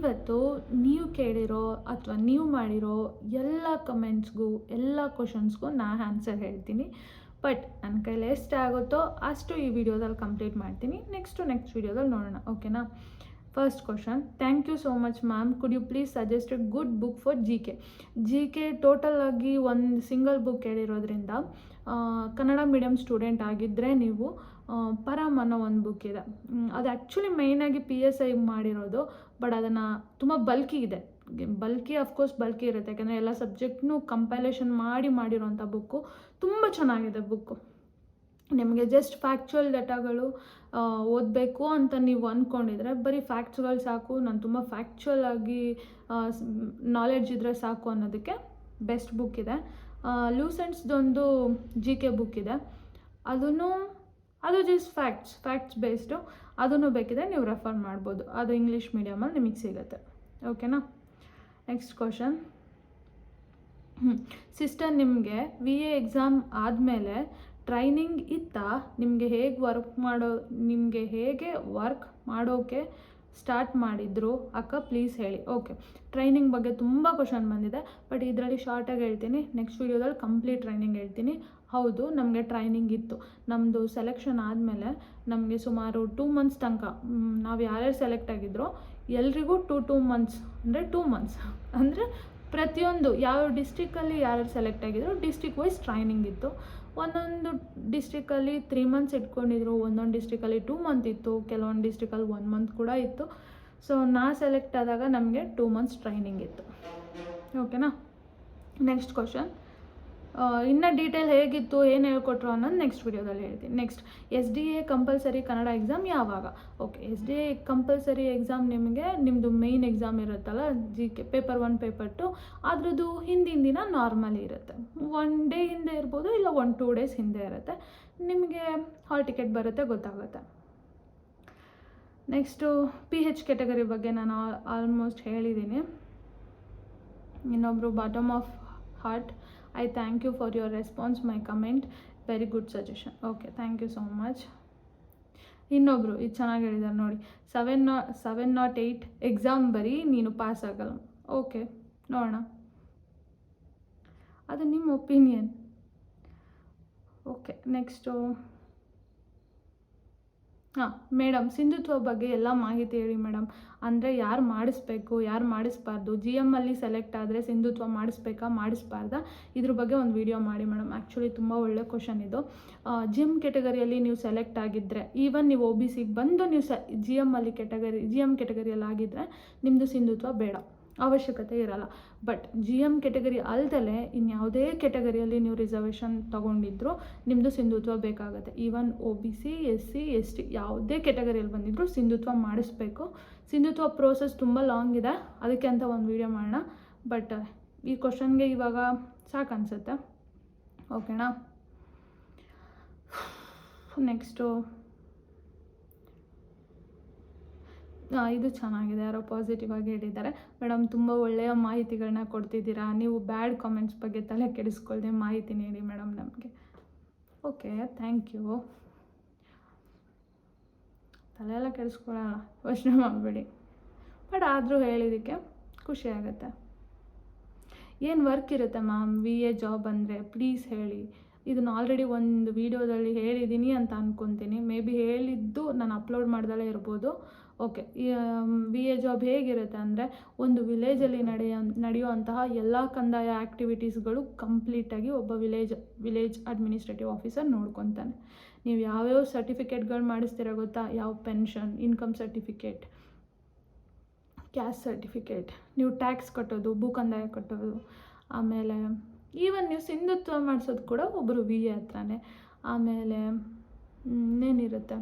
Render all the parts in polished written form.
ಇವತ್ತು ನೀವು ಕೇಳಿರೋ ಅಥವಾ ನೀವು ಮಾಡಿರೋ ಎಲ್ಲ ಕಮೆಂಟ್ಸ್ಗೂ ಎಲ್ಲ ಕ್ವಶನ್ಸ್ಗೂ ನಾನು ಆನ್ಸರ್ ಹೇಳ್ತೀನಿ. ಬಟ್ ನನ್ನ ಕೈಲಿ ಎಷ್ಟು ಆಗುತ್ತೋ ಅಷ್ಟು ಈ ವಿಡಿಯೋದಲ್ಲಿ ಕಂಪ್ಲೀಟ್ ಮಾಡ್ತೀನಿ. ನೆಕ್ಸ್ಟ್ ವಿಡಿಯೋದಲ್ಲಿ ನೋಡೋಣ, ಓಕೆನಾ? First question, thank you so much ma'am, could you please suggest a good book for G K total ಆಗಿ ಒಂದು ಸಿಂಗಲ್ ಬುಕ್ ಹೇಳಿರೋದ್ರಿಂದ ಕನ್ನಡ ಮೀಡಿಯಮ್ ಸ್ಟೂಡೆಂಟ್ ಆಗಿದ್ದರೆ ನೀವು ಪರಮ್ ಅನ್ನೋ ಒಂದು ಬುಕ್ ಇದೆ. ಅದು ಆ್ಯಕ್ಚುಲಿ ಮೈನಾಗಿ PSI ಮಾಡಿರೋದು, ಬಟ್ ಅದನ್ನು ತುಂಬ ಬಲ್ಕಿ ಅಫ್ಕೋರ್ಸ್ ಬಲ್ಕಿ ಇರುತ್ತೆ, ಯಾಕೆಂದರೆ ಎಲ್ಲ ಸಬ್ಜೆಕ್ಟ್ನೂ ಕಂಪೈಲೇಷನ್ ಮಾಡಿರೋಂಥ ಬುಕ್ಕು. ತುಂಬ ಚೆನ್ನಾಗಿದೆ ಬುಕ್ಕು. ನಿಮಗೆ ಜಸ್ಟ್ ಫ್ಯಾಕ್ಚುಯಲ್ ಡೇಟಾಗಳು ಓದಬೇಕು ಅಂತ ನೀವು ಅಂದ್ಕೊಂಡಿದ್ರೆ ಬರೀ ಫ್ಯಾಕ್ಟ್ಸ್ಗಳು ಸಾಕು, ನಾನು ತುಂಬ ಫ್ಯಾಕ್ಚುಯಲ್ ಆಗಿ ನಾಲೆಡ್ಜ್ ಇದ್ದರೆ ಸಾಕು ಅನ್ನೋದಕ್ಕೆ ಬೆಸ್ಟ್ ಬುಕ್ ಇದೆ. ಲೂಸೆಂಟ್ಸ್ದೊಂದು GK ಬುಕ್ ಇದೆ, ಅದು ಜಸ್ಟ್ ಫ್ಯಾಕ್ಟ್ಸ್ ಬೇಸ್ಡು, ಅದನ್ನು ಬೇಕಿದ್ರೆ ನೀವು ರೆಫರ್ ಮಾಡ್ಬೋದು. ಅದು ಇಂಗ್ಲೀಷ್ ಮೀಡಿಯಮಲ್ಲಿ ನಿಮಗೆ ಸಿಗುತ್ತೆ, ಓಕೆನಾ? ನೆಕ್ಸ್ಟ್ ಕ್ವಶನ್, ಸಿಸ್ಟರ್, ನಿಮಗೆ VA ಎಕ್ಸಾಮ್ ಆದಮೇಲೆ ಟ್ರೈನಿಂಗ್ ಇತ್ತಾ? ನಿಮಗೆ ಹೇಗೆ ವರ್ಕ್ ಮಾಡೋಕ್ಕೆ ಸ್ಟಾರ್ಟ್ ಮಾಡಿದ್ರು ಅಕ್ಕ, ಪ್ಲೀಸ್ ಹೇಳಿ. ಓಕೆ, ಟ್ರೈನಿಂಗ್ ಬಗ್ಗೆ ತುಂಬ ಕ್ವಶನ್ ಬಂದಿದೆ, ಬಟ್ ಇದರಲ್ಲಿ ಶಾರ್ಟಾಗಿ ಹೇಳ್ತೀನಿ. ನೆಕ್ಸ್ಟ್ ವೀಡಿಯೋದಲ್ಲಿ ಕಂಪ್ಲೀಟ್ ಟ್ರೈನಿಂಗ್ ಹೇಳ್ತೀನಿ. ಹೌದು, ನಮಗೆ ಟ್ರೈನಿಂಗ್ ಇತ್ತು. ನಮ್ಮದು ಸೆಲೆಕ್ಷನ್ ಆದಮೇಲೆ ನಮಗೆ ಸುಮಾರು 2 ಮಂತ್ಸ್ ತನಕ ನಾವು ಯಾರ್ಯಾರು ಸೆಲೆಕ್ಟ್ ಆಗಿದ್ರೋ ಎಲ್ರಿಗೂ 2 ಮಂತ್ಸ್ ಅಂದರೆ ಪ್ರತಿಯೊಂದು ಯಾವ ಡಿಸ್ಟ್ರಿಕ್ಕಲ್ಲಿ ಯಾರ್ಯಾರು ಸೆಲೆಕ್ಟ್ ಆಗಿದ್ರು ಡಿಸ್ಟ್ರಿಕ್ ವೈಸ್ ಟ್ರೈನಿಂಗ್ ಇತ್ತು. ಒಂದೊಂದು ಡಿಸ್ಟ್ರಿಕ್ಕಲ್ಲಿ 3 ಮಂತ್ಸ್ ಇಟ್ಕೊಂಡಿದ್ರು, ಒಂದೊಂದು ಡಿಸ್ಟ್ರಿಕ್ಕಲ್ಲಿ 2 ಮಂತ್ ಇತ್ತು, ಕೆಲವೊಂದು ಡಿಸ್ಟ್ರಿಕ್ಕಲ್ಲಿ 1 ಮಂತ್ ಕೂಡ ಇತ್ತು. ಸೊ ನಾ ಸೆಲೆಕ್ಟ್ ಆದಾಗ ನಮಗೆ 2 ಮಂತ್ಸ್ ಟ್ರೈನಿಂಗ್ ಇತ್ತು, ಓಕೆನಾ? ನೆಕ್ಸ್ಟ್ ಕ್ವಶನ್, ಇನ್ನೂ ಡೀಟೇಲ್ ಹೇಗಿತ್ತು, ಏನು ಹೇಳ್ಕೊಟ್ರು ಅನ್ನೋದು ನೆಕ್ಸ್ಟ್ ವೀಡಿಯೋದಲ್ಲಿ ಹೇಳ್ತೀನಿ. Next, SDA compulsory Kannada exam ಯಾವಾಗ? ಓಕೆ, SDA ಕಂಪಲ್ಸರಿ ಎಕ್ಸಾಮ್ ನಿಮ್ಮದು ಮೇಯ್ನ್ ಎಕ್ಸಾಮ್ ಇರುತ್ತಲ್ಲ, GK ಪೇಪರ್ 1 ಪೇಪರ್ 2, ಅದ್ರದ್ದು ಹಿಂದಿನ ದಿನ ನಾರ್ಮಲಿ ಇರುತ್ತೆ. 1 ಡೇ ಹಿಂದೆ ಇರ್ಬೋದು, ಇಲ್ಲ 1-2 ಡೇಸ್ ಹಿಂದೆ ಇರುತ್ತೆ. ನಿಮಗೆ ಹಾಲ್ ಟಿಕೆಟ್ ಬರುತ್ತೆ, ಗೊತ್ತಾಗುತ್ತೆ. ನೆಕ್ಸ್ಟು PH ಕ್ಯಾಟಗರಿ ಬಗ್ಗೆ ನಾನು ಆಲ್ಮೋಸ್ಟ್ ಹೇಳಿದ್ದೀನಿ. ಇನ್ನೊಬ್ಬರು bottom of heart, I thank you for your response, my comment, very good suggestion. Okay, thank you so much. ಇನ್ನೊಬ್ಬರು ಇದು ಚೆನ್ನಾಗಿ ಹೇಳಿದ್ದಾರೆ ನೋಡಿ, 708 ಎಕ್ಸಾಮ್ ಬರೀ ನೀನು ಪಾಸ್ ಆಗಲ್ಲ. ಓಕೆ, ನೋಡೋಣ, ಅದು ನಿಮ್ಮ ಒಪಿನಿಯನ್. ಓಕೆ, ನೆಕ್ಸ್ಟು, ಮೇಡಮ್, ಸಿಂಧುತ್ವ ಬಗ್ಗೆ ಎಲ್ಲ ಮಾಹಿತಿ ಹೇಳಿ ಮೇಡಮ್. ಅಂದರೆ ಯಾರು ಮಾಡಿಸ್ಬೇಕು, ಯಾರು ಮಾಡಿಸ್ಬಾರ್ದು? GM ಅಲ್ಲಿ ಸೆಲೆಕ್ಟ್ ಆದರೆ ಸಿಂಧುತ್ವ ಮಾಡಿಸ್ಬೇಕಾ, ಮಾಡಿಸ್ಬಾರ್ದಾ? ಇದ್ರ ಬಗ್ಗೆ ಒಂದು ವಿಡಿಯೋ ಮಾಡಿ ಮೇಡಮ್. ಆ್ಯಕ್ಚುಲಿ ತುಂಬ ಒಳ್ಳೆ ಕ್ವಶನ್ ಇದು. GM ಕ್ಯಾಟಗರಿಯಲ್ಲಿ ನೀವು ಸೆಲೆಕ್ಟ್ ಆಗಿದ್ದರೆ, ಈವನ್ ನೀವು OBCಗೆ ಬಂದು ನೀವು GM ಕ್ಯಾಟಗರಿಯಲ್ಲಿ ಆಗಿದ್ದರೆ ನಿಮ್ಮದು ಸಿಂಧುತ್ವ ಬೇಡ, ಅವಶ್ಯಕತೆ ಇರಲ್ಲ. ಬಟ್ GM ಕ್ಯಾಟಗರಿ ಅಲ್ದಲೇ ಇನ್ಯಾವುದೇ ಕ್ಯಾಟಗರಿಯಲ್ಲಿ ನೀವು ರಿಸರ್ವೇಷನ್ ತೊಗೊಂಡಿದ್ರು ನಿಮ್ಮದು ಸಿಂಧುತ್ವ ಬೇಕಾಗುತ್ತೆ. ಈವನ್ OBC, SC, ST ಯಾವುದೇ ಕ್ಯಾಟಗರಿಯಲ್ಲಿ ಬಂದಿದ್ರು ಸಿಂಧುತ್ವ ಮಾಡಿಸ್ಬೇಕು. ಸಿಂಧುತ್ವ ಪ್ರೋಸೆಸ್ ತುಂಬ ಲಾಂಗ್ ಇದೆ, ಅದಕ್ಕೆ ಅಂತ ಒಂದು ವಿಡಿಯೋ ಮಾಡೋಣ. ಬಟ್ ಈ ಕ್ವಶನ್ಗೆ ಇವಾಗ ಸಾಕು ಅನಿಸುತ್ತೆ, ಓಕೆನಾ? ನೆಕ್ಸ್ಟು, ಇದು ಚೆನ್ನಾಗಿದೆ, ಯಾರೋ ಪಾಸಿಟಿವ್ ಆಗಿ ಹೇಳಿದ್ದಾರೆ. ಮೇಡಮ್, ತುಂಬ ಒಳ್ಳೆಯ ಮಾಹಿತಿಗಳನ್ನ ಕೊಡ್ತಿದ್ದೀರಾ, ನೀವು ಬ್ಯಾಡ್ ಕಾಮೆಂಟ್ಸ್ ಬಗ್ಗೆ ತಲೆ ಕೆಡಿಸ್ಕೊಳ್ದೆ ಮಾಹಿತಿ ನೀಡಿ ಮೇಡಮ್ ನಮಗೆ. Okay, thank you. ತಲೆ ಎಲ್ಲ ಕೆಡಿಸ್ಕೊಳ್ಳೋಣ, ಯೋಚನೆ ಮಾಡಬೇಡಿ. ಬಟ್ ಆದರೂ ಹೇಳಿದ್ದಕ್ಕೆ ಖುಷಿ ಆಗುತ್ತೆ. ಏನು ವರ್ಕ್ ಇರುತ್ತೆ ಮ್ಯಾಮ್ VA ಜಾಬ್ ಅಂದರೆ ಪ್ಲೀಸ್ ಹೇಳಿ. ಇದನ್ನು ಆಲ್ರೆಡಿ ಒಂದು ವೀಡಿಯೋದಲ್ಲಿ ಹೇಳಿದ್ದೀನಿ ಅಂತ ಅಂದ್ಕೊತೀನಿ. ಮೇ ಬಿ ಹೇಳಿದ್ದು ನಾನು ಅಪ್ಲೋಡ್ ಮಾಡ್ದಲೇ ಇರ್ಬೋದು. ಓಕೆ, VA ಜಾಬ್ ಹೇಗಿರುತ್ತೆ ಅಂದರೆ, ಒಂದು ವಿಲೇಜಲ್ಲಿ ನಡೆಯುವಂತಹ ಎಲ್ಲ ಕಂದಾಯ ಆ್ಯಕ್ಟಿವಿಟೀಸ್ಗಳು ಕಂಪ್ಲೀಟಾಗಿ ಒಬ್ಬ ವಿಲೇಜ್ ಅಡ್ಮಿನಿಸ್ಟ್ರೇಟಿವ್ ಆಫೀಸರ್ ನೋಡ್ಕೊತಾನೆ. ನೀವು ಯಾವ್ಯಾವ ಸರ್ಟಿಫಿಕೇಟ್ಗಳು ಮಾಡಿಸ್ತೀರ ಗೊತ್ತಾ? ಯಾವ pension, income certificate, caste certificate, ನೀವು ಟ್ಯಾಕ್ಸ್ ಕಟ್ಟೋದು, ಭೂ ಕಂದಾಯ ಕಟ್ಟೋದು, ಆಮೇಲೆ ಈವನ್ ನೀವು ಸಿಂಧುತ್ವ ಮಾಡಿಸೋದು ಕೂಡ ಒಬ್ಬರು VA ಹತ್ರನೇ. ಆಮೇಲೆ ಇನ್ನೇನಿರುತ್ತೆ,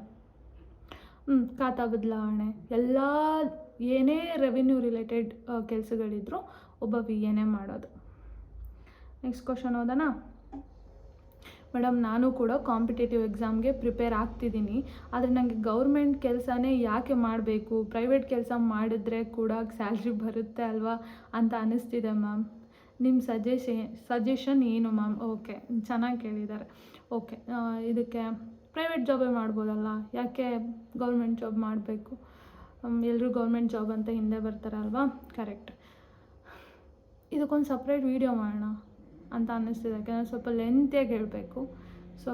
ಖಾತಾ ಬದಲಾವಣೆ, ಎಲ್ಲ ಏನೇ ರೆವಿನ್ಯೂ ರಿಲೇಟೆಡ್ ಕೆಲಸಗಳಿದ್ರು ಒಬ್ಬ VAನೇ ಮಾಡೋದು. ನೆಕ್ಸ್ಟ್ ಕ್ವಶನ್ ಓದೋಣ. ಮೇಡಮ್, ನಾನು ಕೂಡ ಕಾಂಪಿಟೇಟಿವ್ ಎಕ್ಸಾಮ್ಗೆ ಪ್ರಿಪೇರ್ ಆಗ್ತಿದ್ದೀನಿ, ಆದರೆ ನನಗೆ ಗೌರ್ಮೆಂಟ್ ಕೆಲಸನೇ ಯಾಕೆ ಮಾಡಬೇಕು, ಪ್ರೈವೇಟ್ ಕೆಲಸ ಮಾಡಿದ್ರೆ ಕೂಡ ಸ್ಯಾಲ್ರಿ ಬರುತ್ತೆ ಅಲ್ವಾ ಅಂತ ಅನ್ನಿಸ್ತಿದೆ ಮ್ಯಾಮ್. ನಿಮ್ಮ ಸಜೆಷನ್ ಏನು ಮ್ಯಾಮ್? ಓಕೆ, ಚೆನ್ನಾಗಿ ಕೇಳಿದ್ದಾರೆ. ಓಕೆ, ಇದಕ್ಕೆ ಪ್ರೈವೇಟ್ ಜಾಬೇ ಮಾಡ್ಬೋದಲ್ಲ, ಯಾಕೆ ಗೌರ್ಮೆಂಟ್ ಜಾಬ್ ಮಾಡಬೇಕು? ಎಲ್ಲರೂ ಗೌರ್ಮೆಂಟ್ ಜಾಬ್ ಅಂತ ಹಿಂದೆ ಬರ್ತಾರಲ್ವಾ, ಕರೆಕ್ಟ್. ಇದಕ್ಕೊಂದು ಸಪ್ರೇಟ್ ವೀಡಿಯೋ ಮಾಡೋಣ ಅಂತ ಅನ್ನಿಸ್ತಿದೆ, ಯಾಕೆಂದರೆ ಸ್ವಲ್ಪ ಲೆಂತಿಯಾಗಿ ಹೇಳಬೇಕು. So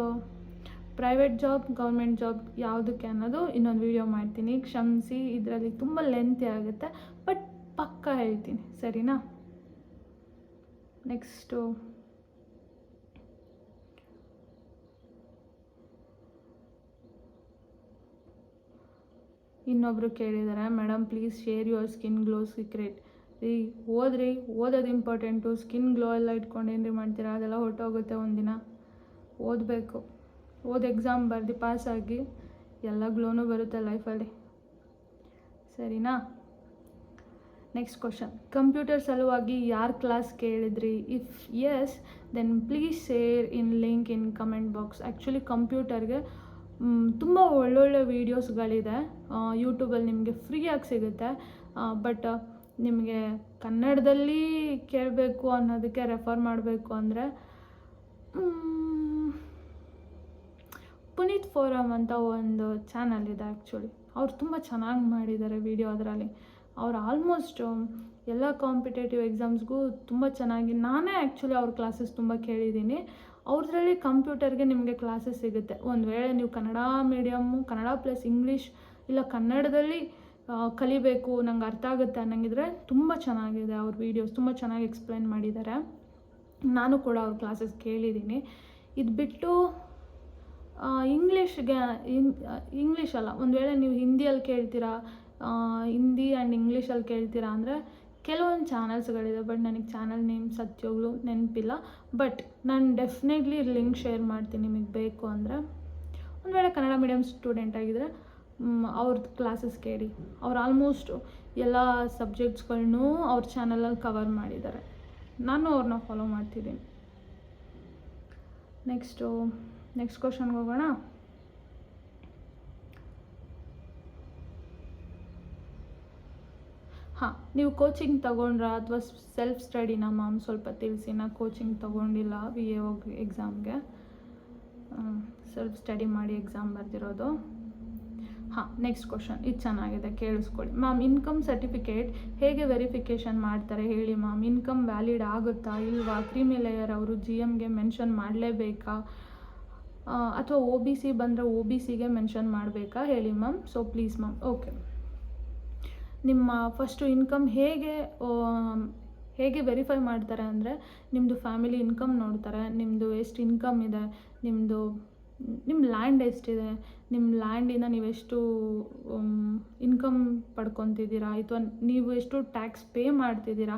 private job, government job ಯಾವುದಕ್ಕೆ ಅನ್ನೋದು ಇನ್ನೊಂದು ವೀಡಿಯೋ ಮಾಡ್ತೀನಿ, ಕ್ಷಮಿಸಿ. ಇದರಲ್ಲಿ ತುಂಬ ಲೆಂತಿ ಆಗುತ್ತೆ, ಬಟ್ ಪಕ್ಕಾ ಹೇಳ್ತೀನಿ, ಸರಿನಾ? ನೆಕ್ಸ್ಟು ಇನ್ನೊಬ್ಬರು ಕೇಳಿದ್ದಾರೆ, madam please share your skin glow secret. ಓದೋದು ಇಂಪಾರ್ಟೆಂಟು. ಸ್ಕಿನ್ ಗ್ಲೋ ಎಲ್ಲ ಇಟ್ಕೊಂಡು ಏನ್ರಿ ಮಾಡ್ತೀರಾ? ಅದೆಲ್ಲ ಹೊರಟೋಗುತ್ತೆ ಒಂದಿನ. ಓದಬೇಕು, ಎಕ್ಸಾಮ್ ಬರೆದು ಪಾಸಾಗಿ ಎಲ್ಲ ಗ್ಲೋನೂ ಬರುತ್ತೆ ಲೈಫಲ್ಲಿ, ಸರಿನಾ? ನೆಕ್ಸ್ಟ್ ಕ್ವಶನ್, ಕಂಪ್ಯೂಟರ್ ಸಲುವಾಗಿ ಯಾರು ಕ್ಲಾಸ್ ಕೇಳಿದ್ರಿ? If yes then please share in link in comment box. Actually ಕಂಪ್ಯೂಟರ್ಗೆ ತುಂಬ ಒಳ್ಳೊಳ್ಳೆ ವೀಡಿಯೋಸ್ಗಳಿದೆ ಯೂಟ್ಯೂಬಲ್ಲಿ, ನಿಮಗೆ ಫ್ರೀಯಾಗಿ ಸಿಗುತ್ತೆ. ಬಟ್ ನಿಮಗೆ ಕನ್ನಡದಲ್ಲಿ ಕೇಳಬೇಕು ಅನ್ನೋದಕ್ಕೆ ರೆಫರ್ ಮಾಡಬೇಕು ಅಂದರೆ ಪುನೀತ್ ಫೋರಮ್ ಅಂತ ಒಂದು ಚಾನಲ್ ಇದೆ. ಆ್ಯಕ್ಚುಲಿ ಅವ್ರು ತುಂಬ ಚೆನ್ನಾಗಿ ಮಾಡಿದ್ದಾರೆ ವೀಡಿಯೋ. ಅದರಲ್ಲಿ ಅವ್ರು ಆಲ್ಮೋಸ್ಟ್ ಎಲ್ಲ ಕಾಂಪಿಟೇಟಿವ್ ಎಕ್ಸಾಮ್ಸ್ಗೂ ತುಂಬ ಚೆನ್ನಾಗಿ, ನಾನೇ ಆ್ಯಕ್ಚುಲಿ ಅವ್ರ ಕ್ಲಾಸಸ್ ತುಂಬ ಕೇಳಿದ್ದೀನಿ. ಅವ್ರದ್ರಲ್ಲಿ ಕಂಪ್ಯೂಟರ್ಗೆ ನಿಮಗೆ ಕ್ಲಾಸಸ್ ಸಿಗುತ್ತೆ. ಒಂದು ವೇಳೆ ನೀವು Kannada medium, Kannada plus English ಇಲ್ಲ ಕನ್ನಡದಲ್ಲಿ ಕಲಿಬೇಕು, ನಂಗೆ ಅರ್ಥ ಆಗುತ್ತೆ ಅನ್ನಂಗಿದ್ರೆ ತುಂಬ ಚೆನ್ನಾಗಿದೆ ಅವ್ರ ವೀಡಿಯೋಸ್, ತುಂಬ ಚೆನ್ನಾಗಿ ಎಕ್ಸ್ಪ್ಲೈನ್ ಮಾಡಿದ್ದಾರೆ. ನಾನು ಕೂಡ ಅವ್ರ ಕ್ಲಾಸಸ್ ಕೇಳಿದ್ದೀನಿ. ಇದು ಬಿಟ್ಟು ಇಂಗ್ಲೀಷ್ ಅಲ್ಲ, ಒಂದು ವೇಳೆ ನೀವು ಹಿಂದಿಯಲ್ಲಿ ಕೇಳ್ತೀರಾ, ಹಿಂದಿ ಆ್ಯಂಡ್ ಇಂಗ್ಲೀಷಲ್ಲಿ ಕೇಳ್ತೀರಾ ಅಂದರೆ ಕೆಲವೊಂದು ಚಾನಲ್ಸ್ಗಳಿದೆ, ಬಟ್ ನನಗೆ ಚಾನಲ್ ನೇಮ್ ಸತ್ಯಗಳು ನೆನಪಿಲ್ಲ. ಬಟ್ ನಾನು ಡೆಫಿನೆಟ್ಲಿ ಲಿಂಕ್ ಶೇರ್ ಮಾಡ್ತೀನಿ ನಿಮಗೆ ಬೇಕು ಅಂದರೆ. ಒಂದು ವೇಳೆ ಕನ್ನಡ ಮೀಡಿಯಮ್ ಸ್ಟೂಡೆಂಟ್ ಆಗಿದ್ದರೆ ಅವ್ರದ್ದು ಕ್ಲಾಸಸ್ ಕೇಳಿ. ಅವ್ರು ಆಲ್ಮೋಸ್ಟ್ ಎಲ್ಲ ಸಬ್ಜೆಕ್ಟ್ಸ್ಗಳನ್ನೂ ಅವ್ರ ಚಾನಲಲ್ಲಿ ಕವರ್ ಮಾಡಿದ್ದಾರೆ. ನಾನು ಅವ್ರನ್ನ ಫಾಲೋ ಮಾಡ್ತಿದ್ದೀನಿ. ನೆಕ್ಸ್ಟ್ ಕ್ವಶನ್ಗೆ ಹೋಗೋಣ. ಹಾಂ, ನೀವು ಕೋಚಿಂಗ್ ತೊಗೊಂಡ್ರಾ ಅಥವಾ ಸೆಲ್ಫ್ ಸ್ಟಡಿನಾ ಮ್ಯಾಮ್? ಸ್ವಲ್ಪ ತಿಳಿಸಿ. ನಾ ಕೋಚಿಂಗ್ ತೊಗೊಂಡಿಲ್ಲ VA ಎಕ್ಸಾಮ್ಗೆ, ಸೆಲ್ಫ್ ಸ್ಟಡಿ ಮಾಡಿ ಎಕ್ಸಾಮ್ ಬರೆದಿರೋದು. ಹಾಂ, ನೆಕ್ಸ್ಟ್ ಕ್ವಶನ್ ಇದು ಚೆನ್ನಾಗಿದೆ, ಕೇಳಿಸ್ಕೊಳ್ಳಿ. ಮ್ಯಾಮ್, ಇನ್ಕಮ್ ಸರ್ಟಿಫಿಕೇಟ್ ಹೇಗೆ ವೆರಿಫಿಕೇಷನ್ ಮಾಡ್ತಾರೆ ಹೇಳಿ ಮ್ಯಾಮ್? ಇನ್ಕಮ್ ವ್ಯಾಲಿಡ್ ಆಗುತ್ತಾ ಇಲ್ವಾ? ಕ್ರೀಮಿ ಲೇಯರ್ ಅವರು GMಗೆ ಮೆನ್ಷನ್ ಮಾಡಲೇಬೇಕಾ? ಅಥವಾ OBC ಬಂದರೆ OBCಗೆ ಮೆನ್ಷನ್ ಮಾಡಬೇಕಾ ಹೇಳಿ ma'am? So please ma'am. Okay, ನಿಮ್ಮ ಫಸ್ಟು ಇನ್ಕಮ್ ಹೇಗೆ ವೆರಿಫೈ ಮಾಡ್ತಾರೆ ಅಂದರೆ, ನಿಮ್ಮದು ಫ್ಯಾಮಿಲಿ ಇನ್ಕಮ್ ನೋಡ್ತಾರೆ, ನಿಮ್ಮದು ಎಷ್ಟು ಇನ್ಕಮ್ ಇದೆ, ನಿಮ್ಮ ಲ್ಯಾಂಡ್ ಎಷ್ಟಿದೆ, ನಿಮ್ಮ ಲ್ಯಾಂಡಿಂದ ನೀವೆಷ್ಟು ಇನ್ಕಮ್ ಪಡ್ಕೊತಿದ್ದೀರಾ, ಅಥವಾ ನೀವು ಎಷ್ಟು ಟ್ಯಾಕ್ಸ್ ಪೇ ಮಾಡ್ತಿದ್ದೀರಾ,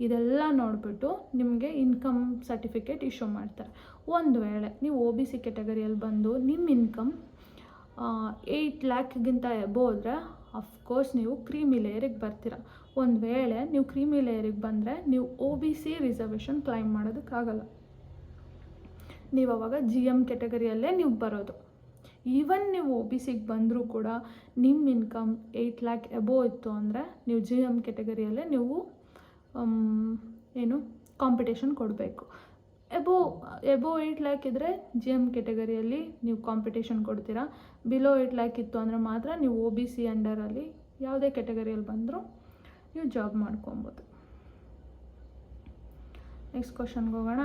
ಇದೆಲ್ಲ ನೋಡಿಬಿಟ್ಟು ನಿಮಗೆ ಇನ್ಕಮ್ ಸರ್ಟಿಫಿಕೇಟ್ ಇಶ್ಯೂ ಮಾಡ್ತಾರೆ. ಒಂದು ವೇಳೆ ನೀವು OBC ಕ್ಯಾಟಗರಿಯಲ್ಲಿ ಬಂದು ನಿಮ್ಮ ಇನ್ಕಮ್ 8 ಲ್ಯಾಕ್ಗಿಂತ ಎಬೋ ಇದ್ದರೆ ಅಫ್ಕೋರ್ಸ್ ನೀವು ಕ್ರೀಮಿ ಲೇಯರಿಗೆ ಬರ್ತೀರ. ಒಂದು ವೇಳೆ ನೀವು ಕ್ರೀಮಿ ಲೇಯರಿಗೆ ಬಂದರೆ ನೀವು OBC ರಿಸರ್ವೇಷನ್ ಕ್ಲೈಮ್ ಮಾಡೋದಕ್ಕಾಗಲ್ಲ. ನೀವು ಅವಾಗ GM ಕ್ಯಾಟಗರಿಯಲ್ಲೇ ನೀವು ಬರೋದು. ಈವನ್ ನೀವು OBCಗೆ ಬಂದರೂ ಕೂಡ ನಿಮ್ಮ ಇನ್ಕಮ್ 8 ಲ್ಯಾಕ್ ಎಬೋ ಇತ್ತು ಅಂದರೆ ನೀವು GM ಕ್ಯಾಟಗರಿಯಲ್ಲೇ ನೀವು ಕಾಂಪಿಟೇಷನ್ ಕೊಡಬೇಕು. ಎಬೋ 8 ಲ್ಯಾಕ್ ಇದ್ದರೆ GM ಕ್ಯಾಟಗರಿಯಲ್ಲಿ ನೀವು ಕಾಂಪಿಟೇಷನ್ ಕೊಡ್ತೀರಾ. ಬಿಲೋ 8 ಲ್ಯಾಕ್ ಇತ್ತು ಅಂದರೆ ಮಾತ್ರ ನೀವು OBC ಅಂಡರಲ್ಲಿ ಯಾವುದೇ ಕ್ಯಾಟಗರಿಯಲ್ಲಿ ಬಂದರೂ ನೀವು ಜಾಬ್ ಮಾಡ್ಕೊಬೋದು. ನೆಕ್ಸ್ಟ್ ಕ್ವಶನ್ಗೆ ಹೋಗೋಣ.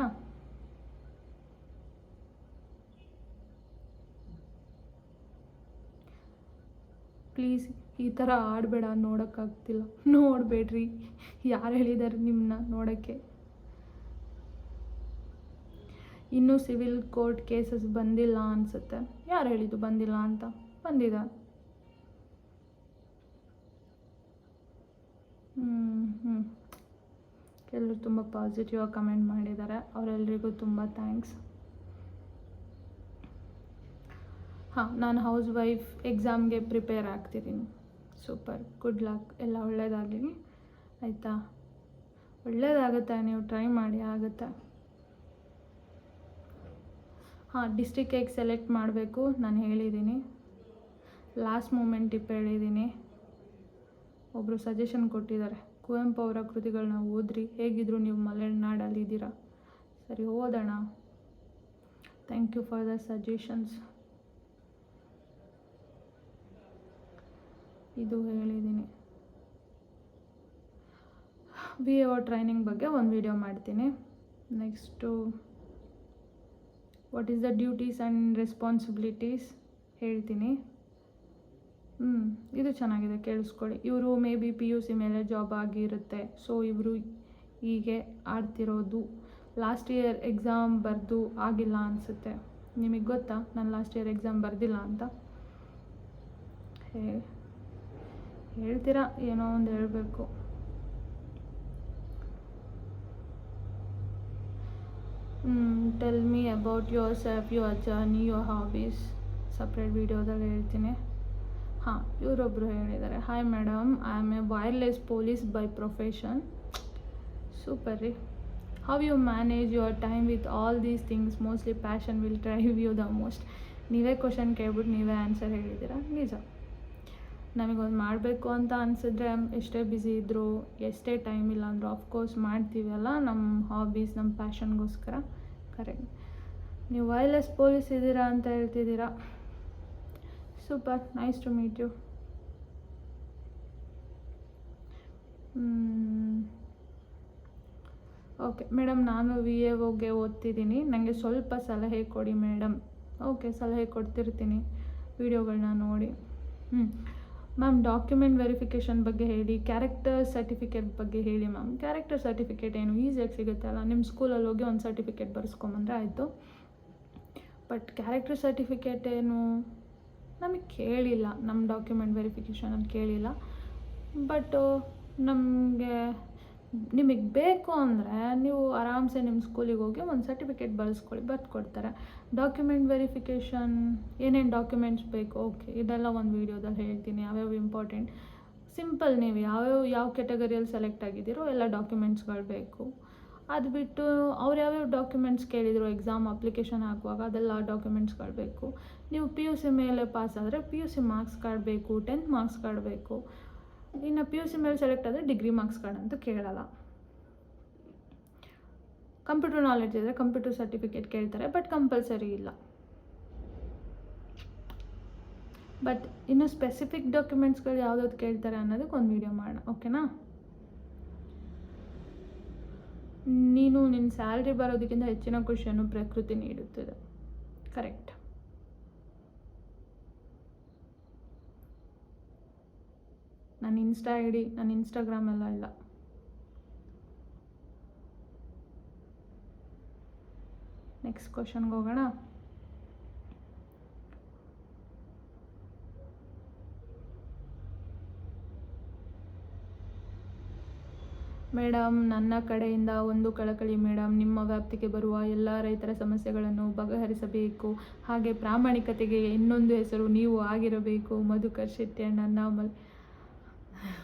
ಪ್ಲೀಸ್ ಈ ಥರ ಆಡಬೇಡ, ನೋಡೋಕ್ಕಾಗ್ತಿಲ್ಲ. ನೋಡಬೇಡ್ರಿ, ಯಾರು ಹೇಳಿದ್ದಾರೆ ನಿಮ್ಮನ್ನ ನೋಡೋಕ್ಕೆ? ಇನ್ನೂ ಸಿವಿಲ್ ಕೋರ್ಟ್ ಕೇಸಸ್ ಬಂದಿಲ್ಲ ಅನಿಸುತ್ತೆ. ಯಾರು ಹೇಳಿದ್ದು ಬಂದಿಲ್ಲ ಅಂತ? ಬಂದಿದೆ. ಎಲ್ಲರೂ ತುಂಬ ಪಾಸಿಟಿವ್ ಆಗಿ ಕಮೆಂಟ್ ಮಾಡಿದ್ದಾರೆ, ಅವರೆಲ್ಲರಿಗೂ ತುಂಬ ಥ್ಯಾಂಕ್ಸ್. ಹಾಂ, ನಾನು ಹೌಸ್ ವೈಫ್ ಎಕ್ಸಾಮ್ಗೆ ಪ್ರಿಪೇರ್ ಆಗ್ತಿದ್ದೀನಿ. ಸೂಪರ್, ಗುಡ್ ಲಕ್, ಎಲ್ಲ ಒಳ್ಳೆಯದಾಗಲಿ ಆಯಿತಾ? ಒಳ್ಳೆಯದಾಗುತ್ತೆ, ನೀವು ಟ್ರೈ ಮಾಡಿ, ಆಗುತ್ತೆ. ಹಾಂ, ಡಿಸ್ಟ್ರಿಕ್ಟ್ ಹೇಗೆ ಸೆಲೆಕ್ಟ್ ಮಾಡಬೇಕು ನಾನು ಹೇಳಿದ್ದೀನಿ. ಲಾಸ್ಟ್ ಮೂಮೆಂಟ್ ಟಿಪ್ ಹೇಳಿದ್ದೀನಿ. ಒಬ್ಬರು ಸಜೆಷನ್ ಕೊಟ್ಟಿದ್ದಾರೆ, ಕುವೆಂಪು ಅವರ ಕೃತಿಗಳನ್ನ ಓದ್ರಿ, ಹೇಗಿದ್ರು ನೀವು ಮಲೆನಾಡಲ್ಲಿದ್ದೀರಾ. ಸರಿ, ಓದೋಣ. Thank you for the suggestions. ಇದು ಹೇಳಿದ್ದೀನಿ. VAO ಟ್ರೈನಿಂಗ್ ಬಗ್ಗೆ ಒಂದು ವಿಡಿಯೋ ಮಾಡ್ತೀನಿ. Next what is the duties and responsibilities ಹೇಳ್ತೀನಿ. ಇದು ಚೆನ್ನಾಗಿದೆ, ಕೇಳಿಸ್ಕೊಳ್ಳಿ. ಇವರು ಮೇ ಬಿ PUC ಮೇಲೆ ಜಾಬ್ ಆಗಿರುತ್ತೆ. ಸೊ ಇವರು ಹೀಗೆ ಆಡ್ತಿರೋದು. ಲಾಸ್ಟ್ ಇಯರ್ ಎಕ್ಸಾಮ್ ಬರೆದು ಆಗಿಲ್ಲ ಅನಿಸುತ್ತೆ. ನಿಮಗೆ ಗೊತ್ತಾ ನಾನು ಲಾಸ್ಟ್ ಇಯರ್ ಎಕ್ಸಾಮ್ ಬರೆದಿಲ್ಲ ಅಂತ? ಹೇಳ್ತೀರಾ ಏನೋ ಒಂದು ಹೇಳಬೇಕು. Tell me about yourself, your journey, your hobbies. Separate ವೀಡಿಯೋದಲ್ಲಿ ಹೇಳ್ತೀನಿ. ಇವರೊಬ್ಬರು ಹೇಳಿದ್ದಾರೆ, hi madam, I am a wireless police by profession. Super ರೀ. How you manage your time with all these things? Mostly passion will drive you the most. ನೀವೇ question ಕೇಳ್ಬಿಟ್ಟು ನೀವೇ answer ಹೇಳಿದ್ದೀರಾ. ನಿಜ, ನಮಗೊಂದು ಮಾಡಬೇಕು ಅಂತ ಅನಿಸಿದ್ರೆ ಎಷ್ಟೇ ಬ್ಯುಸಿ ಇದ್ದರೂ, ಎಷ್ಟೇ ಟೈಮ್ ಇಲ್ಲ ಅಂದರೂ ಆಫ್ಕೋರ್ಸ್ ಮಾಡ್ತೀವಲ್ಲ ನಮ್ಮ ಹಾಬೀಸ್, ನಮ್ಮ ಪ್ಯಾಷನ್ಗೋಸ್ಕರ. ಕರೆಕ್ಟ್. ನೀವು ವೈರ್ಲೆಸ್ ಪೊಲೀಸ್ ಇದ್ದೀರಾ ಅಂತ ಹೇಳ್ತಿದ್ದೀರಾ. Super, nice to meet you. Okay madam, ನಾನು VAOಗೆ ಓದ್ತಿದ್ದೀನಿ, ನನಗೆ ಸ್ವಲ್ಪ ಸಲಹೆ ಕೊಡಿ ಮೇಡಮ್. ಓಕೆ, ಸಲಹೆ ಕೊಡ್ತಿರ್ತೀನಿ ವಿಡಿಯೋಗಳನ್ನ ನೋಡಿ. ಮ್ಯಾಮ್, ಡಾಕ್ಯುಮೆಂಟ್ ವೆರಿಫಿಕೇಷನ್ ಬಗ್ಗೆ ಹೇಳಿ, ಕ್ಯಾರೆಕ್ಟರ್ ಸರ್ಟಿಫಿಕೇಟ್ ಬಗ್ಗೆ ಹೇಳಿ ಮ್ಯಾಮ್. ಕ್ಯಾರೆಕ್ಟರ್ ಸರ್ಟಿಫಿಕೇಟ್ ಏನು ಈಸಿಯಾಗಿ ಸಿಗುತ್ತಲ್ಲ, ನಿಮ್ಮ ಸ್ಕೂಲಲ್ಲಿ ಹೋಗಿ ಒಂದು ಸರ್ಟಿಫಿಕೇಟ್ ಬರೆಸ್ಕೊಂಬಂದ್ರೆ ಆಯಿತು. ಬಟ್ ಕ್ಯಾರೆಕ್ಟರ್ ಸರ್ಟಿಫಿಕೇಟ್ ಏನು ನಮಗೆ ಕೇಳಿಲ್ಲ, ನಮ್ಮ ಡಾಕ್ಯುಮೆಂಟ್ ವೆರಿಫಿಕೇಷನಲ್ಲಿ ಕೇಳಿಲ್ಲ. ಬಟ್ ನಿಮಗೆ ಬೇಕು ಅಂದರೆ ನೀವು ಆರಾಮ್ಸೆ ನಿಮ್ಮ ಸ್ಕೂಲಿಗೆ ಹೋಗಿ ಒಂದು ಸರ್ಟಿಫಿಕೇಟ್ ಬರೆಸ್ಕೊಳ್ಳಿ, ಕೊಡ್ತಾರೆ. ಡಾಕ್ಯುಮೆಂಟ್ ವೆರಿಫಿಕೇಷನ್ ಏನೇನು ಡಾಕ್ಯುಮೆಂಟ್ಸ್ ಬೇಕು, ಓಕೆ, ಇದೆಲ್ಲ ಒಂದು ವೀಡಿಯೋದಲ್ಲಿ ಹೇಳ್ತೀನಿ ಯಾವ್ಯಾವ ಇಂಪಾರ್ಟೆಂಟ್. ಸಿಂಪಲ್, ನೀವು ಯಾವ ಕೆಟಗರಿಯಲ್ಲಿ ಸೆಲೆಕ್ಟ್ ಆಗಿದ್ದೀರೋ ಎಲ್ಲ ಡಾಕ್ಯುಮೆಂಟ್ಸ್ಗಳು ಬೇಕು. ಅದು ಬಿಟ್ಟು ಅವ್ರು ಯಾವ್ಯಾವ ಡಾಕ್ಯುಮೆಂಟ್ಸ್ ಕೇಳಿದ್ರು ಎಕ್ಸಾಮ್ ಅಪ್ಲಿಕೇಶನ್ ಹಾಕುವಾಗ, ಅದೆಲ್ಲ ಡಾಕ್ಯುಮೆಂಟ್ಸ್ಗಳು ಬೇಕು. ನೀವು PUC ಮೇಲೆ ಪಾಸ್ ಆದರೆ PUC ಮಾರ್ಕ್ಸ್ ಕಾರ್ಡ್ ಬೇಕು, 10th ಮಾರ್ಕ್ಸ್ ಕಾರ್ಡ್ ಬೇಕು. ಇನ್ನು PUC ಮೇಲೆ ಸೆಲೆಕ್ಟ್ ಆದರೆ ಡಿಗ್ರಿ ಮಾರ್ಕ್ಸ್ ಕಾರ್ಡ್ ಅಂತೂ ಕೇಳಲ್ಲ. ಕಂಪ್ಯೂಟರ್ ನಾಲೆಡ್ಜ್ ಇದ್ದರೆ ಕಂಪ್ಯೂಟರ್ ಸರ್ಟಿಫಿಕೇಟ್ ಕೇಳ್ತಾರೆ, ಬಟ್ ಕಂಪಲ್ಸರಿ ಇಲ್ಲ. ಬಟ್ ಇನ್ನು ಸ್ಪೆಸಿಫಿಕ್ ಡಾಕ್ಯುಮೆಂಟ್ಸ್ಗಳು ಯಾವುದಾದ್ರು ಕೇಳ್ತಾರೆ ಅನ್ನೋದಕ್ಕೆ ಒಂದು ವೀಡಿಯೋ ಮಾಡೋಣ, ಓಕೆನಾ? ನೀನು ನಿನ್ನ ಸ್ಯಾಲ್ರಿ ಬರೋದಕ್ಕಿಂತ ಹೆಚ್ಚಿನ ಖುಷಿಯನ್ನು ಪ್ರಕೃತಿ ನೀಡುತ್ತದೆ. ಕರೆಕ್ಟ್. ನನ್ನ ಇನ್ಸ್ಟಾ ID, ನನ್ನ ಇನ್ಸ್ಟಾಗ್ರಾಮ್ ಎಲ್ಲ ಇಲ್ಲ. ನೆಕ್ಸ್ಟ್ ಕ್ವಶನ್ಗೆ ಹೋಗೋಣ. ಮೇಡಮ್, ನನ್ನ ಕಡೆಯಿಂದ ಒಂದು ಕಳಕಳಿ ಮೇಡಮ್, ನಿಮ್ಮ ವ್ಯಾಪ್ತಿಗೆ ಬರುವ ಎಲ್ಲ ರೈತರ ಸಮಸ್ಯೆಗಳನ್ನು ಬಗೆಹರಿಸಬೇಕು. ಹಾಗೆ ಪ್ರಾಮಾಣಿಕತೆಗೆ ಇನ್ನೊಂದು ಹೆಸರು ನೀವು ಆಗಿರಬೇಕು. ಮಧುಕರ್ ಶೆಟ್ಟಿ ಅಣ್ಣ, ಅಣ್ಣಾಮಲೈ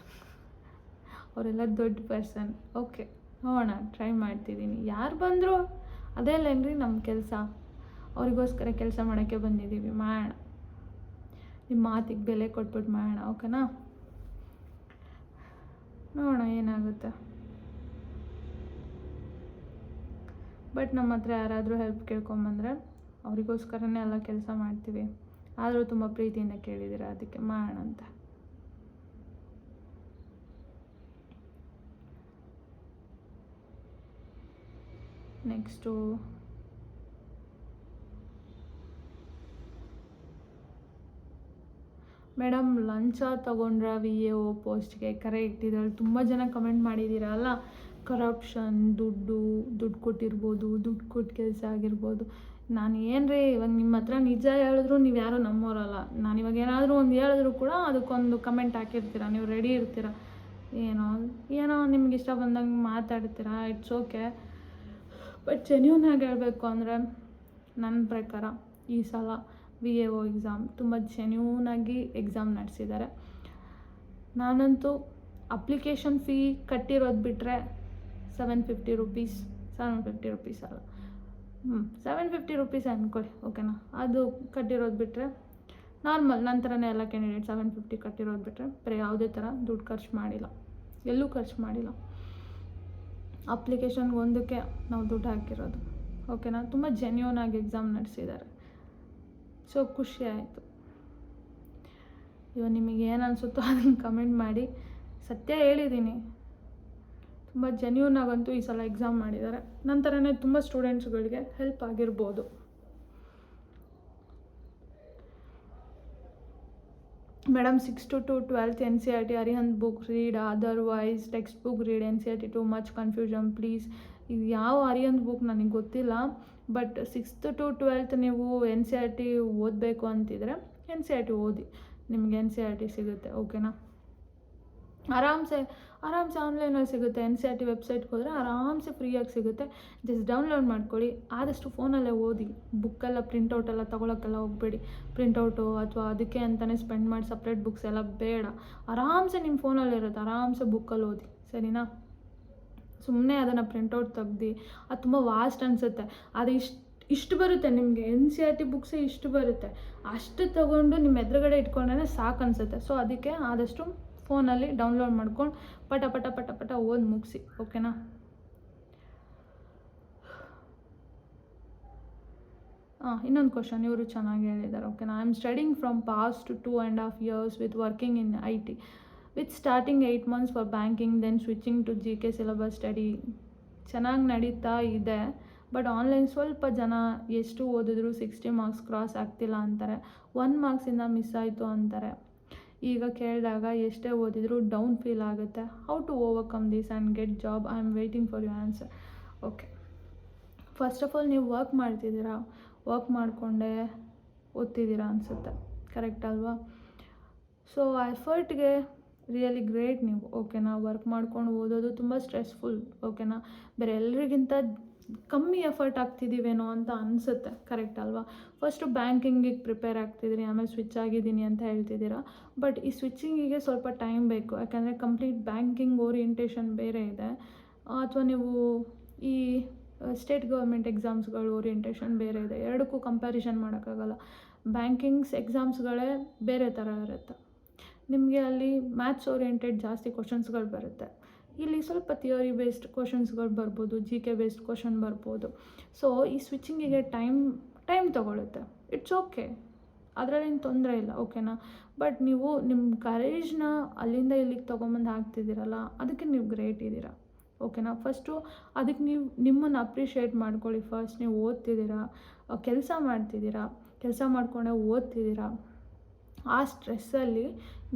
ಅವರೆಲ್ಲ ದೊಡ್ಡ ಪರ್ಸನ್. ಓಕೆ, ನೋಡೋಣ, ಟ್ರೈ ಮಾಡ್ತಿದ್ದೀನಿ. ಯಾರು ಬಂದರೂ ಅದೇನೇನ್ರಿ ನಮ್ಮ ಕೆಲಸ, ಅವ್ರಿಗೋಸ್ಕರ ಕೆಲಸ ಮಾಡೋಕ್ಕೆ ಬಂದಿದ್ದೀವಿ, ಮಾಡೋಣ. ನಿಮ್ಮ ಮಾತಿಗೆ ಬೆಲೆ ಕೊಟ್ಬಿಟ್ಟು ಮಾಡೋಣ, ಓಕೆನಾ? ನೋಡೋಣ ಏನಾಗುತ್ತೆ. ಬಟ್ ನಮ್ಮ ಹತ್ರ ಯಾರಾದರೂ ಹೆಲ್ಪ್ ಕೇಳ್ಕೊಂಬಂದರೆ ಅವರಿಗೋಸ್ಕರನೇ ಎಲ್ಲ ಕೆಲಸ ಮಾಡ್ತೀವಿ. ಆದರೂ ತುಂಬ ಪ್ರೀತಿಯಿಂದ ಕೇಳಿದ್ದೀರ, ಅದಕ್ಕೆ ಮಾಡೋಣ ಅಂತ. ನೆಕ್ಸ್ಟು ಮೇಡಮ್, ಲಂಚ ತೊಗೊಂಡ್ರ VAO ಪೋಸ್ಟ್ಗೆ? ಕರೆಕ್ಟ್. ಇದರಲ್ಲಿ ತುಂಬ ಜನ ಕಮೆಂಟ್ ಮಾಡಿದ್ದೀರಲ್ಲ, ಕರಪ್ಷನ್, ದುಡ್ಡು ಕೊಟ್ಟಿರ್ಬೋದು, ದುಡ್ಡು ಕೊಟ್ಟು ಕೆಲಸ ಆಗಿರ್ಬೋದು. ನಾನು ಏನ್ರಿ ಇವಾಗ ನಿಮ್ಮ ಹತ್ರ ನಿಜ ಹೇಳಿದ್ರು ನೀವು ಯಾರೂ ನಮ್ಮೋರಲ್ಲ. ನಾನು ಇವಾಗ ಏನಾದರೂ ಒಂದು ಹೇಳಿದ್ರು ಕೂಡ ಅದಕ್ಕೊಂದು ಕಮೆಂಟ್ ಹಾಕಿರ್ತೀರ, ನೀವು ರೆಡಿ ಇರ್ತೀರ. ಏನೋ ನಿಮ್ಗೆ ಇಷ್ಟ ಬಂದಂಗೆ ಮಾತಾಡ್ತೀರಾ, ಇಟ್ಸ್ ಓಕೆ. ಬಟ್ ಜೆನ್ಯೂನಾಗಿ ಹೇಳಬೇಕು ಅಂದರೆ ನನ್ನ ಪ್ರಕಾರ ಈ ಸಲ VAO ಎಕ್ಸಾಮ್ ತುಂಬ ಜೆನ್ಯೂನಾಗಿ ಎಕ್ಸಾಮ್ ನಡೆಸಿದ್ದಾರೆ. ನಾನಂತೂ ಅಪ್ಲಿಕೇಶನ್ ಫೀ ಕಟ್ಟಿರೋದು ಬಿಟ್ಟರೆ ₹750 750 ಅಲ್ಲ, ₹750 ಅಂದ್ಕೊಳ್ಳಿ, ಓಕೆನಾ? ಅದು ಕಟ್ಟಿರೋದು ಬಿಟ್ಟರೆ ನಾರ್ಮಲ್ ನನ್ನ ಥರನೇ ಎಲ್ಲ ಕ್ಯಾಂಡಿಡೇಟ್ $750 ಕಟ್ಟಿರೋದು ಬಿಟ್ಟರೆ ಬೇರೆ ಯಾವುದೇ ಥರ ದುಡ್ಡು ಖರ್ಚು ಮಾಡಿಲ್ಲ, ಎಲ್ಲೂ ಖರ್ಚು ಮಾಡಿಲ್ಲ. ಅಪ್ಲಿಕೇಶನ್ಗೆ ಒಂದಕ್ಕೆ ನಾವು ದುಡ್ಡು ಹಾಕಿರೋದು, ಓಕೆನಾ? ತುಂಬ ಜೆನ್ಯೂನಾಗಿ ಎಕ್ಸಾಮ್ ನಡೆಸಿದ್ದಾರೆ. ಸೊ ಖುಷಿ ಆಯಿತು. ಇವಾಗ ನಿಮಗೆ ಏನು ಅನಿಸುತ್ತೋ ಅದನ್ನು ಕಮೆಂಟ್ ಮಾಡಿ. ಸತ್ಯ ಹೇಳಿದ್ದೀನಿ, ತುಂಬ ಜೆನ್ಯೂನ್ ಆಗಂತೂ ಈ ಸಲ ಎಕ್ಸಾಮ್ ಮಾಡಿದ್ದಾರೆ. ನಂತರನೇ ತುಂಬ ಸ್ಟೂಡೆಂಟ್ಸ್ಗಳಿಗೆ ಹೆಲ್ಪ್ ಆಗಿರ್ಬೋದು. Madam 6th to 12th NCERT Arihant book read, otherwise text book read. NCERT too much confusion please. ಇದು ಯಾವ ಅರಿಹಂತ್ ಬುಕ್ ನನಗೆ ಗೊತ್ತಿಲ್ಲ, ಬಟ್ 6th to 12th ನೀವು NCERT ಓದಬೇಕು ಅಂತಿದ್ರೆ NCERT ಓದಿ, ನಿಮಗೆ NCERT ಸಿಗುತ್ತೆ. ಓಕೆನಾ? ಆರಾಮ್ಸೆ ಆನ್ಲೈನಲ್ಲಿ ಸಿಗುತ್ತೆ. NCERT ವೆಬ್ಸೈಟ್ಗೆ ಹೋದರೆ ಆರಾಮ್ಸೆ ಫ್ರೀಯಾಗಿ ಸಿಗುತ್ತೆ. ಜಸ್ಟ್ ಡೌನ್ಲೋಡ್ ಮಾಡ್ಕೊಳ್ಳಿ. ಆದಷ್ಟು ಫೋನಲ್ಲೇ ಓದಿ. ಬುಕ್ಕೆಲ್ಲ ಪ್ರಿಂಟೌಟ್ ಎಲ್ಲ ತೊಗೊಳಕ್ಕೆಲ್ಲ ಹೋಗಬೇಡಿ. ಪ್ರಿಂಟೌಟು ಅಥವಾ ಅದಕ್ಕೆ ಅಂತಲೇ ಸ್ಪೆಂಡ್ ಮಾಡಿ ಸಪ್ರೇಟ್ ಬುಕ್ಸ್ ಎಲ್ಲ ಬೇಡ. ಆರಾಮ್ಸೆ ನಿಮ್ಮ ಫೋನಲ್ಲಿರುತ್ತೆ, ಆರಾಮ್ಸೆ ಬುಕ್ಕಲ್ಲಿ ಓದಿ. ಸರಿನಾ? ಸುಮ್ಮನೆ ಅದನ್ನು ಪ್ರಿಂಟೌಟ್ ತೆಗ್ದು ಅದು ತುಂಬ ವಾಸ್ಟ್ ಅನಿಸುತ್ತೆ. ಅದು ಇಷ್ಟು ಬರುತ್ತೆ ನಿಮಗೆ, NCERT ಬುಕ್ಸೇ ಇಷ್ಟು ಬರುತ್ತೆ. ಅಷ್ಟು ತೊಗೊಂಡು ನಿಮ್ಮ ಎದುರುಗಡೆ ಇಟ್ಕೊಂಡ್ರೆ ಸಾಕು ಅನಿಸುತ್ತೆ. ಸೊ ಅದಕ್ಕೆ ಆದಷ್ಟು ಫೋನಲ್ಲಿ ಡೌನ್ಲೋಡ್ ಮಾಡ್ಕೊಂಡು ಪಟ ಪಟ ಪಟ ಪಟ ಓದಿ ಮುಗಿಸಿ. ಓಕೆನಾ? ಇನ್ನೊಂದು ಕ್ವಶನ್ ಇವರು ಚೆನ್ನಾಗಿ ಹೇಳಿದ್ದಾರೆ. ಓಕೆನಾ? I am studying from past 2.5 years with working in IT with starting 8 months for banking, then switching to GK syllabus study. ಚೆನ್ನಾಗಿ ನಡೀತಾ ಇದೆ, ಬಟ್ ಆನ್ಲೈನ್ ಸ್ವಲ್ಪ ಜನ ಎಷ್ಟು ಓದಿದ್ರು 60 marks ಕ್ರಾಸ್ ಆಗ್ತಿಲ್ಲ ಅಂತಾರೆ. 1 marks ಮಿಸ್ ಆಯಿತು ಅಂತಾರೆ. ಈಗ ಕೇಳಿದಾಗ ಎಷ್ಟೇ ಓದಿದ್ರು ಡೌನ್ ಫೀಲ್ ಆಗುತ್ತೆ. How to overcome this and get job? I am waiting for your answer. Okay, first of all ನೀವು ವರ್ಕ್ ಮಾಡ್ತಿದ್ದೀರಾ, ವರ್ಕ್ ಮಾಡಿಕೊಂಡೇ ಓದ್ತಿದ್ದೀರಾ ಅನಿಸುತ್ತೆ. ಕರೆಕ್ಟ್ ಅಲ್ವಾ? ಸೊ ಆ ಎಫರ್ಟ್ಗೆ ರಿಯಲಿ ಗ್ರೇಟ್ ನೀವು. ಓಕೆನಾ? ವರ್ಕ್ ಮಾಡ್ಕೊಂಡು ಓದೋದು ತುಂಬ ಸ್ಟ್ರೆಸ್ಫುಲ್. ಓಕೆನಾ? ಬೇರೆ ಎಲ್ರಿಗಿಂತ ಕಮ್ಮಿ ಎಫರ್ಟ್ ಆಗ್ತಿದ್ದೀವೇನೋ ಅಂತ ಅನಿಸುತ್ತೆ. ಕರೆಕ್ಟ್ ಅಲ್ವಾ? ಫಸ್ಟು ಬ್ಯಾಂಕಿಂಗಿಗೆ ಪ್ರಿಪೇರ್ ಆಗ್ತಿದ್ದೀರಿ, ಆಮೇಲೆ ಸ್ವಿಚ್ ಆಗಿದ್ದೀನಿ ಅಂತ ಹೇಳ್ತಿದ್ದೀರಾ. ಬಟ್ ಈ ಸ್ವಿಚ್ಚಿಂಗಿಗೆ ಸ್ವಲ್ಪ ಟೈಮ್ ಬೇಕು. ಯಾಕಂದರೆ ಕಂಪ್ಲೀಟ್ ಬ್ಯಾಂಕಿಂಗ್ ಓರಿಯೆಂಟೇಷನ್ ಬೇರೆ ಇದೆ, ಅಥವಾ ನೀವು ಈ ಸ್ಟೇಟ್ ಗೌರ್ಮೆಂಟ್ ಎಕ್ಸಾಮ್ಸ್ಗಳು ಓರಿಯೆಂಟೇಷನ್ ಬೇರೆ ಇದೆ. ಎರಡಕ್ಕೂ ಕಂಪ್ಯಾರಿಷನ್ ಮಾಡೋಕ್ಕಾಗಲ್ಲ. ಬ್ಯಾಂಕಿಂಗ್ಸ್ ಎಕ್ಸಾಮ್ಸ್ಗಳೇ ಬೇರೆ ಥರ ಇರುತ್ತೆ. ನಿಮಗೆ ಅಲ್ಲಿ ಮ್ಯಾಥ್ಸ್ ಓರಿಯೆಂಟೆಡ್ ಜಾಸ್ತಿ ಕ್ವಶನ್ಸ್ಗಳು ಬರುತ್ತೆ. ಇಲ್ಲಿ ಸ್ವಲ್ಪ ಥಿಯರಿ ಬೇಸ್ಡ್ ಕ್ವಶನ್ಸ್ಗಳು ಬರ್ಬೋದು, GK ಬೇಸ್ಡ್ ಕ್ವಶನ್ ಬರ್ಬೋದು. ಸೊ ಈ ಸ್ವಿಚ್ಚಿಂಗಿಗೆ ಟೈಮ್ ತೊಗೊಳುತ್ತೆ. ಇಟ್ಸ್ ಓಕೆ, ಅದರಲ್ಲೇನು ತೊಂದರೆ ಇಲ್ಲ. ಓಕೆನಾ? ಬಟ್ ನೀವು ನಿಮ್ಮ ಕರೇಜ್ನ ಅಲ್ಲಿಂದ ಇಲ್ಲಿಗೆ ತೊಗೊಂಬಂದು ಹಾಕ್ತಿದ್ದೀರಲ್ಲ, ಅದಕ್ಕೆ ನೀವು ಗ್ರೇಟ್ ಇದ್ದೀರಾ. ಓಕೆನಾ? ಫಸ್ಟು ಅದಕ್ಕೆ ನೀವು ನಿಮ್ಮನ್ನು ಅಪ್ರಿಷಿಯೇಟ್ ಮಾಡ್ಕೊಳ್ಳಿ. ಫಸ್ಟ್ ನೀವು ಓದ್ತಿದ್ದೀರಾ, ಕೆಲಸ ಮಾಡ್ತಿದ್ದೀರಾ, ಕೆಲಸ ಮಾಡಿಕೊಂಡೇ ಓದ್ತಿದ್ದೀರಾ. ಆ ಸ್ಟ್ರೆಸ್ಸಲ್ಲಿ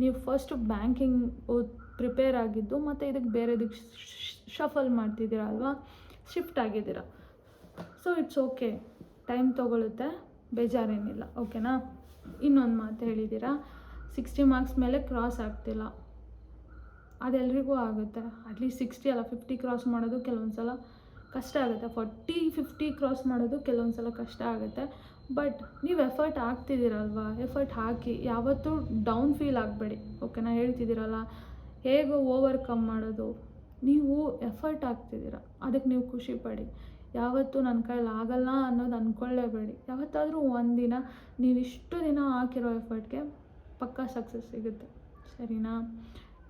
ನೀವು ಫಸ್ಟು ಬ್ಯಾಂಕಿಂಗ್ ಪ್ರಿಪೇರ್ ಆಗಿದ್ದು ಮತ್ತು ಇದಕ್ಕೆ ಬೇರೆದಕ್ಕೆ ಶಫಲ್ ಮಾಡ್ತಿದ್ದೀರಾ ಅಲ್ವಾ, ಶಿಫ್ಟ್ ಆಗಿದ್ದೀರಾ. ಸೊ ಇಟ್ಸ್ ಓಕೆ, ಟೈಮ್ ತೊಗೊಳುತ್ತೆ, ಬೇಜಾರೇನಿಲ್ಲ. ಓಕೆನಾ? ಇನ್ನೊಂದು ಮಾತು ಹೇಳಿದ್ದೀರಾ, 60 marks ಮೇಲೆ ಕ್ರಾಸ್ ಆಗ್ತಿಲ್ಲ. ಅದೆಲ್ರಿಗೂ ಆಗುತ್ತೆ. ಅಟ್ಲೀಸ್ಟ್ 60 ಅಲ್ಲ, 50 ಕ್ರಾಸ್ ಮಾಡೋದು ಕೆಲವೊಂದು ಸಲ ಕಷ್ಟ ಆಗುತ್ತೆ. 40-50 ಕ್ರಾಸ್ ಮಾಡೋದು ಕೆಲವೊಂದು ಸಲ ಕಷ್ಟ ಆಗುತ್ತೆ. ಬಟ್ ನೀವು ಎಫರ್ಟ್ ಹಾಕ್ತಿದ್ದೀರಲ್ವ, ಎಫರ್ಟ್ ಹಾಕಿ. ಯಾವತ್ತೂ ಡೌನ್ ಫೀಲ್ ಆಗಬೇಡಿ. ಓಕೆನಾ? ಹೇಳ್ತಿದ್ದೀರಲ್ಲ ಹೇಗೆ ಓವರ್ಕಮ್ ಮಾಡೋದು, ನೀವು ಎಫರ್ಟ್ ಹಾಕ್ತಿದ್ದೀರ, ಅದಕ್ಕೆ ನೀವು ಖುಷಿ ಪಡಿ. ಯಾವತ್ತೂ ನನ್ನ ಕೈಯಲ್ಲಿ ಆಗಲ್ಲ ಅನ್ನೋದು ಅಂದ್ಕೊಳ್ಳೇಬೇಡಿ. ಯಾವತ್ತಾದರೂ ಒಂದಿನ ನೀವು ಇಷ್ಟು ದಿನ ಹಾಕಿರೋ ಎಫರ್ಟ್ಗೆ ಪಕ್ಕಾ ಸಕ್ಸಸ್ ಸಿಗುತ್ತೆ. ಸರಿನಾ?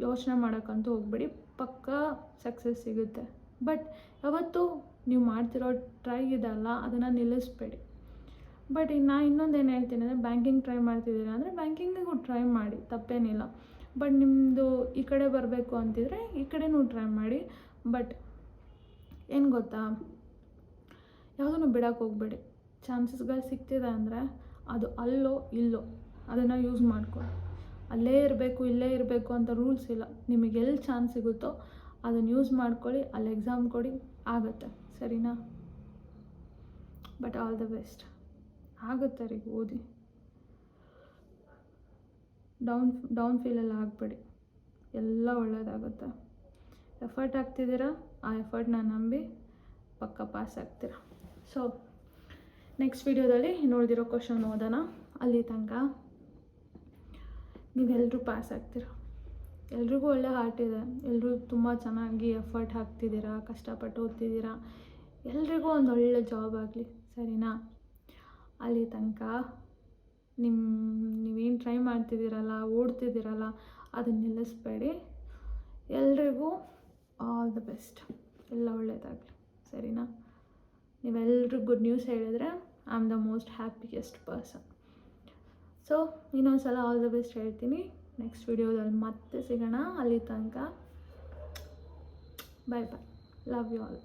ಯೋಚನೆ ಮಾಡೋಕ್ಕಂತೂ ಹೋಗಬೇಡಿ, ಪಕ್ಕಾ ಸಕ್ಸಸ್ ಸಿಗುತ್ತೆ. ಬಟ್ ಯಾವತ್ತೂ ನೀವು ಮಾಡ್ತಿರೋ ಟ್ರೈ ಇದೆಲ್ಲ, ಅದನ್ನು ನಿಲ್ಲಿಸ್ಬೇಡಿ. ಬಟ್ ನಾನು ಇನ್ನೊಂದೇನು ಹೇಳ್ತೀನಿ ಅಂದರೆ, ಬ್ಯಾಂಕಿಂಗ್ ಟ್ರೈ ಮಾಡ್ತಿದ್ದೀರಾ ಅಂದರೆ ಬ್ಯಾಂಕಿಂಗಿಗೂ ಟ್ರೈ ಮಾಡಿ, ತಪ್ಪೇನಿಲ್ಲ. ಬಟ್ ನಿಮ್ಮದು ಈ ಕಡೆ ಬರಬೇಕು ಅಂತಿದ್ರೆ ಈ ಕಡೆನೂ ಟ್ರೈ ಮಾಡಿ. ಬಟ್ ಏನು ಗೊತ್ತಾ, ಯಾವುದನ್ನು ಬಿಡೋಕ್ಕೆ ಹೋಗಬೇಡಿ. ಚಾನ್ಸಸ್ಗಳು ಸಿಗ್ತಿದೆ ಅಂದರೆ ಅದು ಅಲ್ಲೋ ಇಲ್ಲೋ ಅದನ್ನು ಯೂಸ್ ಮಾಡ್ಕೊಳ್ಳಿ. ಅಲ್ಲೇ ಇರಬೇಕು ಇಲ್ಲೇ ಇರಬೇಕು ಅಂತ ರೂಲ್ಸ್ ಇಲ್ಲ. ನಿಮಗೆ ಎಲ್ಲಿ ಚಾನ್ಸ್ ಸಿಗುತ್ತೋ ಅದನ್ನು ಯೂಸ್ ಮಾಡ್ಕೊಳ್ಳಿ, ಅಲ್ಲಿ ಎಕ್ಸಾಮ್ ಕೊಡಿ, ಆಗುತ್ತೆ. ಸರಿನಾ? But all the best. ಆಗುತ್ತೆ ರೀ, ಓದಿ. ಡೌನ್ ಫೀಲೆಲ್ಲ ಆಗಬೇಡಿ, ಎಲ್ಲ ಒಳ್ಳೆಯದಾಗುತ್ತೆ. ಎಫರ್ಟ್ ಹಾಕ್ತಿದ್ದೀರಾ, ಆ ಎಫರ್ಟ್ನ ನಂಬಿ ಪಕ್ಕ ಪಾಸ್ ಆಗ್ತೀರಾ. ಸೊ ನೆಕ್ಸ್ಟ್ ವಿಡಿಯೋದಲ್ಲಿ ನೋಡಿದಿರೋ ಕ್ವಶನ್ ಓದೋಣ. ಅಲ್ಲಿ ತನಕ ನೀವೆಲ್ಲರೂ ಪಾಸ್ ಆಗ್ತೀರ. ಎಲ್ರಿಗೂ ಒಳ್ಳೆ ಹಾರ್ಟ್ ಇದೆ, ಎಲ್ಲರೂ ತುಂಬ ಚೆನ್ನಾಗಿ ಎಫರ್ಟ್ ಹಾಕ್ತಿದ್ದೀರಾ, ಕಷ್ಟಪಟ್ಟು ಓದ್ತಿದ್ದೀರಾ. ಎಲ್ರಿಗೂ ಒಂದು ಒಳ್ಳೆ ಜಾಬ್ ಆಗಲಿ. ಸರಿನಾ? ಅಲ್ಲಿ ತನಕ ನೀವೇನು ಟ್ರೈ ಮಾಡ್ತಿದ್ದೀರಲ್ಲ, ಓಡ್ತಿದ್ದೀರಲ್ಲ, ಅದನ್ನು ನಿಲ್ಲಿಸ್ಬೇಡಿ. ಎಲ್ರಿಗೂ ಆಲ್ ದ ಬೆಸ್ಟ್, ಎಲ್ಲ ಒಳ್ಳೆಯದಾಗಲಿ. ಸರಿನಾ? ನೀವೆಲ್ಲರೂ ಗುಡ್ ನ್ಯೂಸ್ ಹೇಳಿದರೆ I am the most happiest person. So ಇನ್ನೊಂದು ಸಲ ಆಲ್ ದ ಬೆಸ್ಟ್ ಹೇಳ್ತೀನಿ. ನೆಕ್ಸ್ಟ್ ವಿಡಿಯೋದಲ್ಲಿ ಮತ್ತೆ ಸಿಗೋಣ. ಅಲ್ಲಿ ತನಕ bye bye. Love you all.